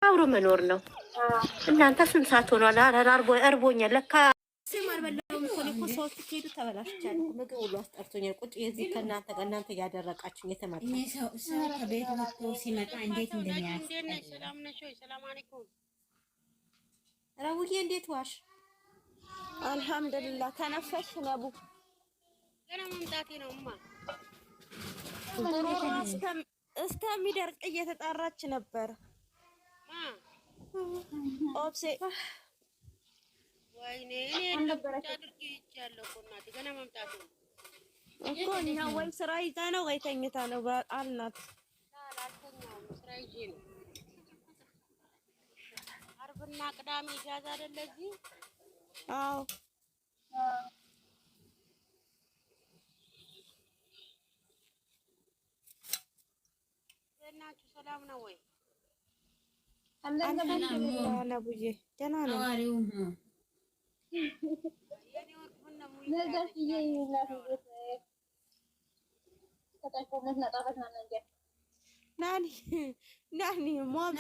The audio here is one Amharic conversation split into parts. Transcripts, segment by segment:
አብሮ መኖር ነው። እናንተ ስንት ሰዓት ሆኗል? እርቦኛል ለካ ስም አልበላሁም እኮ እኔ እኮ ሰዎች ሄዱ ተበላሽቻለሁ። ምግብ ሁሉ አስጠርቶኛል። ቁጭ የዚህ ከእናንተ ጋር እናንተ እያደረቃችሁ የተመጣ ሰው ከቤት ወጥቶ ሲመጣ እንዴት እንደሚያስጠላ። ሰላም ነሽ ወይ? ሰላም አለይኩም ረውዬ፣ እንዴት ዋሽ? አልሐምዱሊላህ። ተነፈሽ ነቡ? ገና መምጣቴ ነውማ። እስከሚደርቅ እየተጣራች ነበር። ኦብሴ ወይኔ እኔ እንደበረከ አድርጌ ይቻለሁ እኮ እናቴ፣ ገና መምጣቴ ነው እኮ። እኛ ወይ ስራ ይዛ ነው ወይ ተኝታ ነው አልናት። አልተኛውም፣ ስራ ይዤ ነው። አርብና ቅዳሜ ኢጃዛ አይደለ እዚህ? አዎ እናችሁ ሰላም ነው ወይ? ነቡዬ ደህና ነው። ናኒ ሞም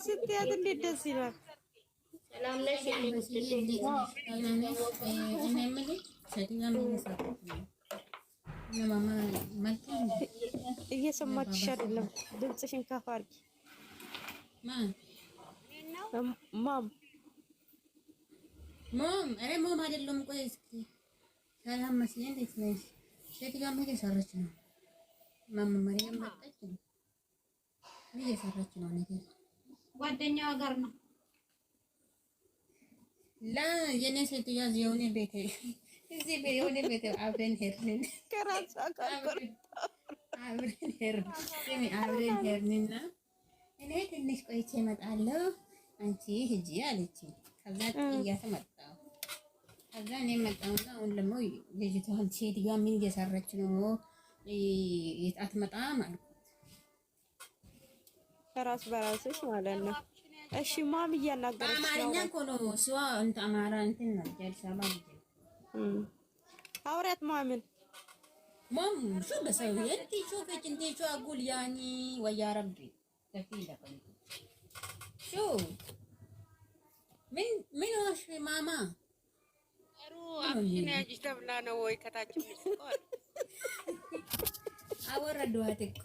ስትያት እንዴት ደስ ይላል። እየሰማችሽ አይደለም? ድምፅሽን ከፍ አድርጊ። ማም ኧረ ማም አይደለም። ቆይ እስኪ ሰላም መስዬ እንዴት ነሽ? ሴትዮዋ ምን እየሰራች ነው? ማም ማርያም መጣች። ምን እየሰራች ነው? ነገር ጓደኛዋ ጋር ነው። የኔ ሴትዮዋ የሆነ ቤት እዚህ የሆነ ቤት አብረን ሄድን። ከራሷ ጋር አብረን ሄድንና እኔ ትንሽ ቆይቼ እመጣለሁ አንቺ ሂጂ አለችኝ። ከዛ ጥያት መጣሁ። ከዛ እኔ መጣሁና አሁን ደግሞ ልጅቷን ሴትዮዋ ምን እየሰራች ነው? አትመጣም አልኩት። ከራስ በራስሽ ማለት ነው። እሺ ማም እያናገረች ነው። አማርኛ እኮ ነው እሷ አማራ እንትን ነው አዲስ አበባ ልጅ አውሪያት ማምን ማም شو بسوي انت شوفك انت شو اقول يعني ويا ربي كفيلة شو من وش ماما አሩ አብሽን ያጅ ተብላ ነው ወይ ከታች ምስቆል አወረዷት እኮ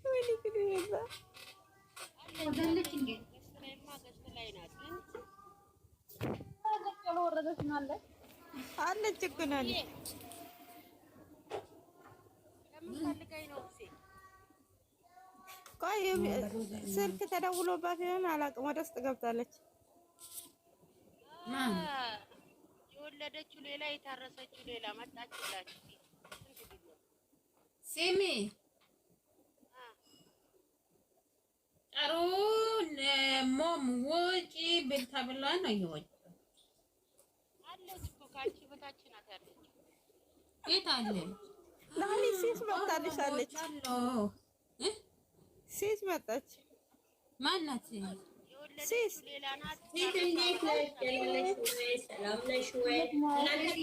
ወይኔ ግዴታ ወደልክ እንዴ ስለማ ገስት ላይ ናት ግን ወረደች ማለት አለች እኮ ናት። ለምን ፈልጋይ ነው እሴ? ቆይ ስልክ ተደውሎባት ይሆን አላውቅም። ወደ ውስጥ ገብታለች። የወለደችው ሌላ የታረሰችው ሌላ መጣችላችሁ። ሲሚ ጥሩ ሞም ወጪ ብልታ ብላ ነው ይወጭ አለች እኮ ካንቺ በታች ናት ያለችው። የት አለ? ናኒ ሲስ መጣልሽ አለች። ሲስ መጣች። ማናት? ሲስ ሌላ ናት። እንዴት ነሽ? ሰላም ነሽ ወይ? እናንተ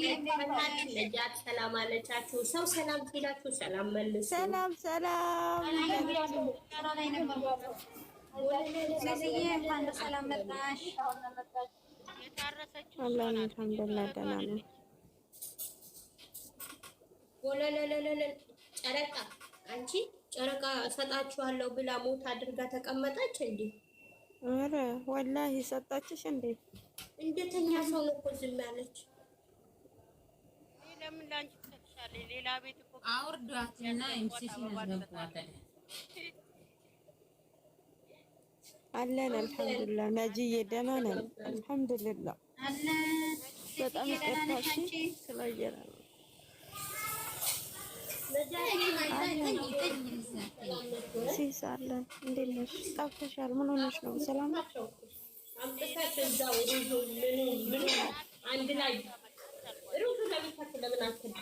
ለጃት ሰላም አለቻችሁ። ሰው ሰላም ሲላችሁ ሰላም መልሱ። ሰላም ሰላም። ላይ ነበር ስለዚህ እንኳን ሰላም መጣሽ። የታረሰችው አላህ አልሐምዱሊላህ ደህና ነው። ወለለለለ ጨረቃ አንቺ ጨረቃ እሰጣችኋለሁ ብላ ሞት አድርጋ ተቀመጠች እንዴ? ኧረ ወላሂ ሰጣችሽ እንዴ? እንደተኛ ሰው ነው እኮ ዝም ያለች። ለምን ላንቺ ትሰጥሻለች? ሌላ ቤት እኮ አውርዷትና ኤምሲሲ ያስገባታል። አለን አልሐምዱሊላህ። ነጂዬ ደህና ነን አልሐምዱሊላህ። በጣም ይቅርታሽ ስላየራ ነው። ሲስ አለን። እንዴት ነሽ? ጠፍተሻል። ምን ሆነሽ ነው? ሰላም ነው? አምጥታችሁ እዛው ምን አንድ ላይ ሩቱ ለምን ለምን አትል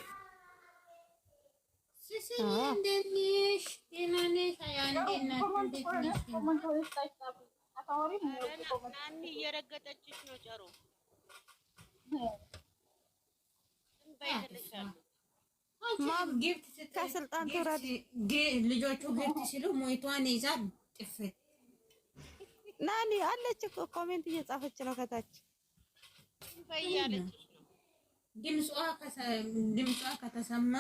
ሲሲ እንዴት ነሽ? ደህና ነሽ? አንዴ እናት እንዴት ነሽ? ናኒ እየረገጠችሽ ነው ጨሮ ከስልጣን ትውረድ። ልጆቹ ጊፍት ሲሉ ሞይቷን ይዛል ጥፍት ናኒ አለች እኮ ኮሜንት እየጻፈች ነው ከታች በያለች ነው ድምጿ ከተሰማ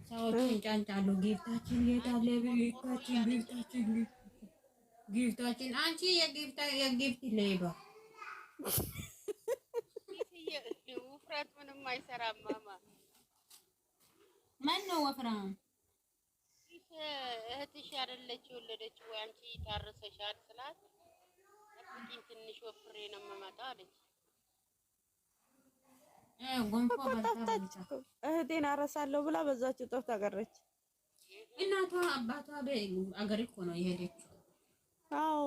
ሰዎቹ እንጫንጫሉ። ጊፍታችን የታለ? ጊፍታችን አንቺ የጊፍት ሌባ ውፍረት ምንም አይሰራም። ማማ ማን ነው ወፍራም? እህትሽ አይደለች የወለደችው ወይ አንቺ ታርሰሻል ስላት ጠብቂኝ ትንሽ ወፍሬ ነው የምመጣው አለች። ጎንፎ ጠፍታች እህቴን አረሳለሁ ብላ በዛችው ጠፍታ ቀረች። እናቷ አባቷ አገር እኮ ነው የሄደችው። አዎ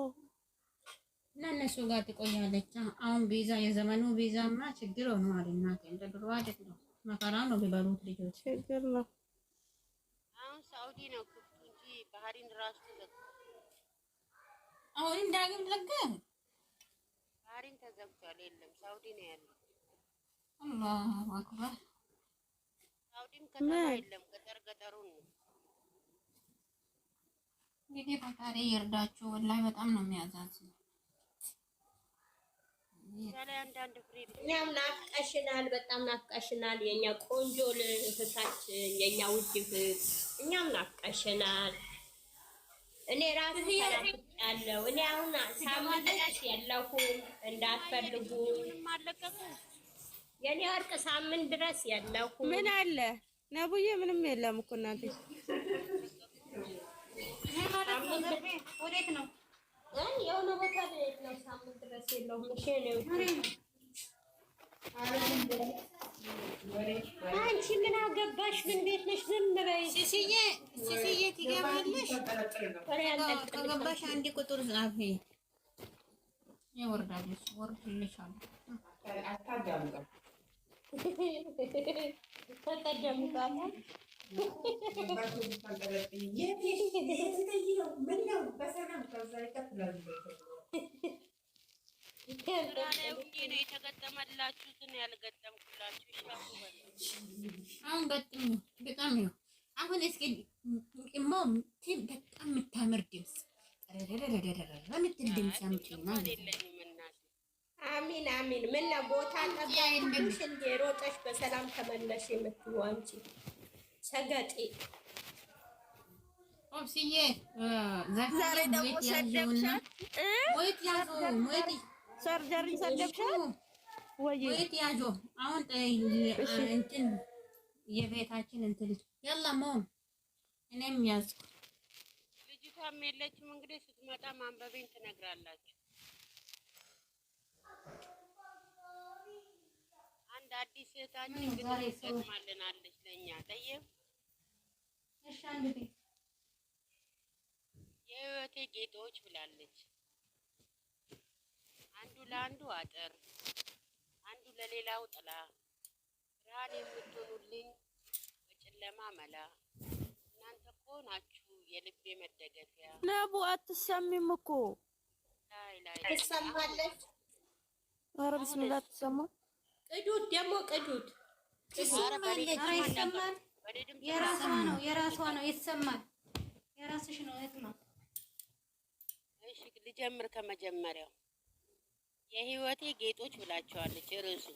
እና እነሱ ጋር ትቆያለች። አሁን ቪዛ የዘመኑ ቪዛማ ችግር ሆኗል። እናቴ እንደ ድሮ አይደለም። መከራ ነው ቢበሉት ልጆች ችግር ነው። አሁን ሳውዲ ነው ክፍቱ እንጂ ባህሪን ራሱ ተዘግቷል። አሁን ዳግም ዘጋ። ባህሪን ተዘግቷል። የለም ሳውዲ ነው ያለው። አላሁ አክበር። ሳውዲም ከተማ የለም ገጠር ገጠሩን ነው። እንግዲህ ፈጣሪ ይርዳችሁ። ወላሂ በጣም ነው የሚያዛዝነው። እኛም ናፍቀሽናል፣ በጣም ናፍቀሽናል። የኛ ቆንጆ እህታችን፣ የኛ ውድ እህት፣ እኛም ናፍቀሽናል። እኔ ራሱ ያለው እኔ አሁን ሳምንት የለሁም እንዳትፈልጉ። የኔ ወርቅ ሳምንት ድረስ የለሁም። ምን አለ ነብዬ? ምንም የለም እኮ እናቴ። ወዴት ነው? የሆነ ቦታ ነው። ሳምንት ድረስ የለሁም። እሺ ነው። አንቺ ምን አገባሽ? ምን ቤት ነሽ? ዝም በይ ሲሲዬ ትገባለሽ። ከገባሽ አንድ ቁጥር ጻፊ። ይወርዳልሽ ወርድልሻል። የተገጠመላችሁትን ያልገጠምኩላችሁ አሁን ገጥም በጣም ነው። አሁን እስኪ እሞ በጣም የምታምር ድምፅ ድምፅ አምጪና አሚን አሚን። ምን ነው ቦታ ጠባሽ እንደ ሮጠሽ በሰላም ተመለሽ የምትይው አንቺ ሰገጤ። ኦብሲዬ ዛሬ ደግሞ ሰደብሻት። ወይት ያዞ ወይት ሰርጀሪ ሰደብሻት ወይ? ወይት ያዞ አሁን እንትን የቤታችን እንትን ያላ ሞም እኔም ያዝኩ። ልጅቷም የለችም እንግዲህ ስትመጣ ማንበቤን ትነግራላችሁ። አንድ አዲስ እህታችን እንግዲህ ትገጥማልናለች ለእኛ ጠየብ። እሺ አንዴ የህይወቴ ጌጦች ብላለች። አንዱ ለአንዱ አጥር፣ አንዱ ለሌላው ጥላ፣ ብርሃን የምትሆኑልኝ በጨለማ መላ፣ እናንተ እኮ ናችሁ የልቤ መደገፊያ። ነቡ አትሰሚም እኮ ትሰማለች። ኧረ ቢስሚላ ትሰማ። ቅዱት ደግሞ ቅዱት ይሰማል። የራሷ ነው ይሰማል። የራስሽ ነው እህት ነው። እሺ ልጀምር ከመጀመሪያው። የህይወቴ ጌጦች ብላቸዋለች ርዕሱ።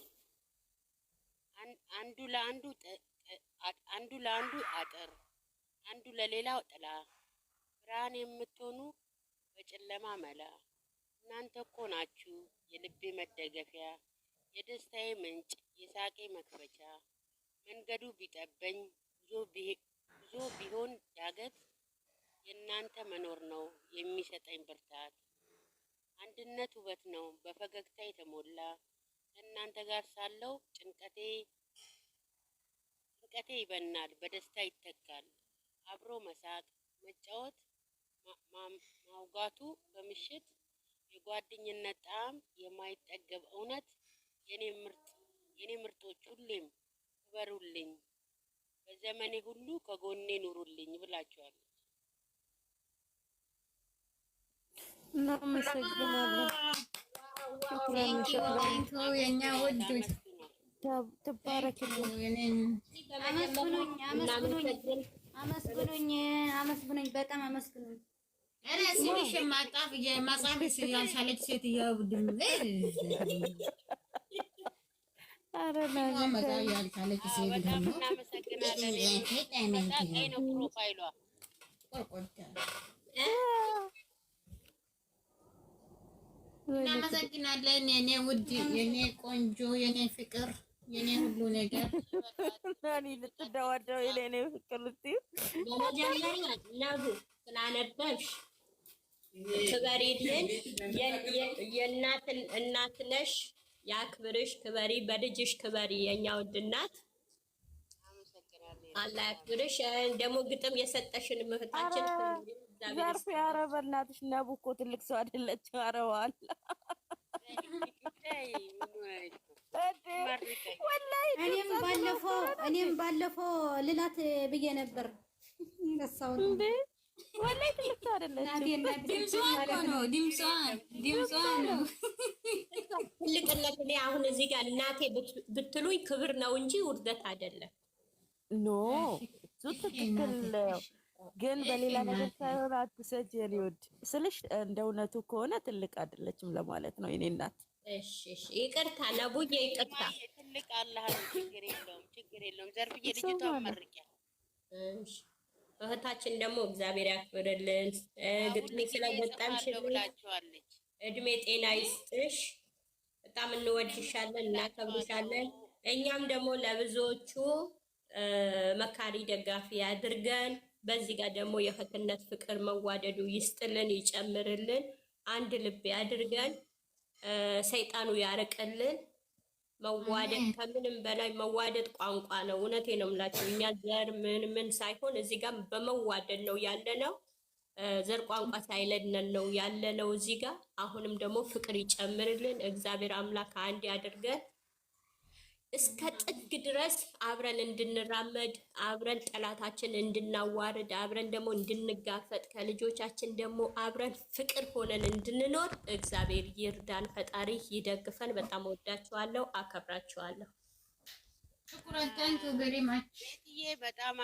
አንዱ ለአንዱ አጥር፣ አንዱ ለሌላው ጥላ፣ ብርሃን የምትሆኑ በጨለማ መላ፣ እናንተ እኮ ናችሁ የልቤ መደገፊያ፣ የደስታዬ ምንጭ፣ የሳቄ መክፈቻ። መንገዱ ቢጠበኝ ጉዞ ቢሆን ዳገት፣ የእናንተ መኖር ነው የሚሰጠኝ ብርታት። አንድነት ውበት ነው በፈገግታ የተሞላ፣ ከእናንተ ጋር ሳለው ጭንቀቴ ይበናል በደስታ ይተካል። አብሮ መሳቅ፣ መጫወት፣ ማውጋቱ በምሽት የጓደኝነት ጣዕም የማይጠገብ እውነት። የኔ ምርጦች ሁሌም ክበሩልኝ፣ በዘመኔ ሁሉ ከጎኔ ኑሩልኝ ብላችኋለች። እናመሰግናለን። የኛ ውዶች ትባረክልኝ። አመስግኑኝ፣ በጣም አመስግኑኝ። ኧረ ስልሽ ማጣፍ የማጻፍ ያልቻለች ሴትዮ ቡድን ኧረ ማጻፍ ያልቻለች ሴት ደግሞ ፕሮፋይሏ እናመሰግናለን የኔ ውድ የኔ ቆንጆ የኔ ፍቅር የኔ ሁሉ ነገር ናኒ ልትደዋደው የኔ ፍቅር ልትይ በመጀመሪያ ነቡ ስላነበብሽ ክበሪልን። እናት ነሽ፣ ያክብርሽ፣ ክበሪ፣ በልጅሽ ክበሪ። የኛ ውድ እናት አላህ ያክብርሽ። ደግሞ ግጥም የሰጠሽን ምህታችን ዘርፍ ያረ በእናትሽ ነቡ እኮ ትልቅ ሰው አይደለችም። አረዋል እኔም ባለፈው ልላት ብዬ ነበር። ረሳው እንዴ ወላሂ ትልቅ ሰው አይደለችም። ድምጿ ነው ትልቅነት። እኔ አሁን እዚህ ጋር እናቴ ብትሉኝ ክብር ነው እንጂ ውርደት አይደለም። ኖ እሱ ትክክል ግን በሌላ ነገር ሳይሆን አትሰጅ የኔ ውድ ስልሽ እንደ እውነቱ ከሆነ ትልቅ አይደለችም ለማለት ነው የኔ እናት። እሺ እሺ፣ ይቅርታ ነቡዬ፣ ይቅርታ። ትልቅ አላህ ነው። ችግር የለውም። ዘርፍዬ ልጅቷ መርቂያ። እሺ እህታችን ደግሞ እግዚአብሔር ያክብርልን። ግጥሜ ስለገጠምሽልን እድሜ ጤና ይስጥሽ። በጣም እንወድሻለን፣ እናከብርሻለን። እኛም ደግሞ ለብዙዎቹ መካሪ ደጋፊ ያድርገን። በዚህ ጋር ደግሞ የእህትነት ፍቅር መዋደዱ ይስጥልን፣ ይጨምርልን፣ አንድ ልብ ያድርገን፣ ሰይጣኑ ያርቅልን። መዋደድ ከምንም በላይ መዋደድ ቋንቋ ነው። እውነቴ ነው የምላቸው። እኛ ዘር ምን ሳይሆን እዚህ ጋር በመዋደድ ነው ያለነው። ዘር ቋንቋ ሳይለድነን ነው ያለነው እዚህ ጋር። አሁንም ደግሞ ፍቅር ይጨምርልን እግዚአብሔር አምላክ፣ አንድ ያድርገን። እስከ ጥግ ድረስ አብረን እንድንራመድ፣ አብረን ጠላታችን እንድናዋርድ፣ አብረን ደግሞ እንድንጋፈጥ፣ ከልጆቻችን ደግሞ አብረን ፍቅር ሆነን እንድንኖር እግዚአብሔር ይርዳን፣ ፈጣሪ ይደግፈን። በጣም ወዳችኋለሁ፣ አከብራችኋለሁ። ሽኩራን ታንኪ ቬሪ ማች። በጣም